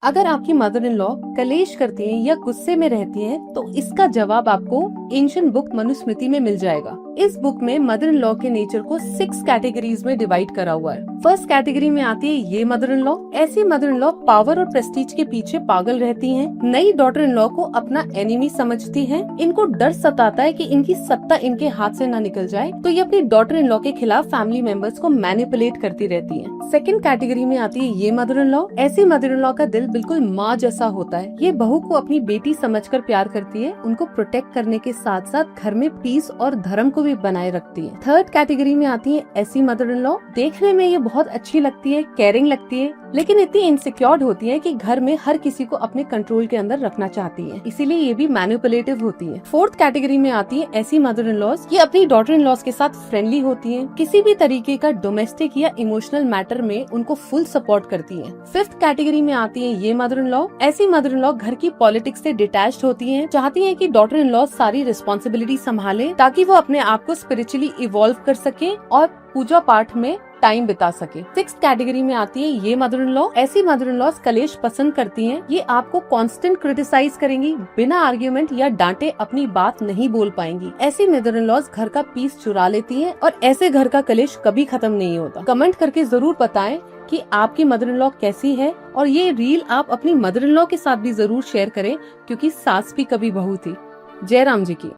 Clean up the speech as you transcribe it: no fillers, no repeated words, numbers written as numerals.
अगर आपकी mother in law कलेश करती हैं या गुस्से में रहती हैं, तो इसका जवाब आपको एंशिएंट बुक मनुस्मृति में मिल जाएगा। इस बुक में मदर इन लॉ के नेचर को 6 कैटेगरीज में डिवाइड करा हुआ है। फर्स्ट कैटेगरी में आती है ये मदर इन लॉ। ऐसी मदर इन लॉ पावर और प्रेस्टीज के पीछे पागल रहती हैं, नई डॉटर इन लॉ को अपना एनिमी समझती हैं। इनको डर सताता है कि इनकी सत्ता इनके हाथ से न निकल जाए, तो ये अपनी डॉटर इन लॉ के खिलाफ फैमिली मेंबर्स को मैनिपुलेट करती रहती हैं। सेकंड कैटेगरी में आती है ये मदर इन लॉ। ऐसी मदर इन लॉ का दिल बिल्कुल माँ जैसा होता है। ये बहू को अपनी बेटी समझकर प्यार करती है, उनको प्रोटेक्ट करने के साथ साथ घर में पीस और धर्म को भी बनाए रखती है। थर्ड कैटेगरी में आती है ऐसी मदर इन लॉ। देखने में ये बहुत अच्छी लगती है, केयरिंग लगती है, लेकिन इतनी इनसिक्योर्ड होती है कि घर में हर किसी को अपने कंट्रोल के अंदर रखना चाहती है, इसीलिए ये भी मैनिपुलेटिव होती है। फोर्थ कैटेगरी में आती है ऐसी मदर इन लॉज, ये अपनी डॉटर इन लॉज के साथ फ्रेंडली होती हैं, किसी भी तरीके का डोमेस्टिक या इमोशनल मैटर में उनको फुल सपोर्ट करती हैं। फिफ्थ कैटेगरी में आती है ये मदर इन लॉ। ऐसी मदर इन लॉ घर की पॉलिटिक्स से डिटैच्ड होती हैं, चाहती हैं कि डॉटर इन लॉ सारी रिस्पॉन्सिबिलिटी संभाले ताकि वो अपने आप को स्पिरिचुअली इवॉल्व कर सके और पूजा पाठ में टाइम बिता सके। सिक्स्थ कैटेगरी में आती है ये मदर इन लॉ। ऐसी मदर इन लॉ कलेश पसंद करती हैं, ये आपको कांस्टेंट क्रिटिसाइज करेंगी, बिना आर्ग्यूमेंट या डांटे अपनी बात नहीं बोल पाएंगी। ऐसी मदर इन लॉ घर का पीस चुरा लेती हैं और ऐसे घर का कलेश कभी खत्म नहीं होता। कमेंट करके जरूर बताएं कि आपकी मदर इन लॉ कैसी है, और ये रील आप अपनी मदर इन लॉ के साथ भी जरूर शेयर करें, क्योंकि सास भी कभी बहू थी। जय राम जी की।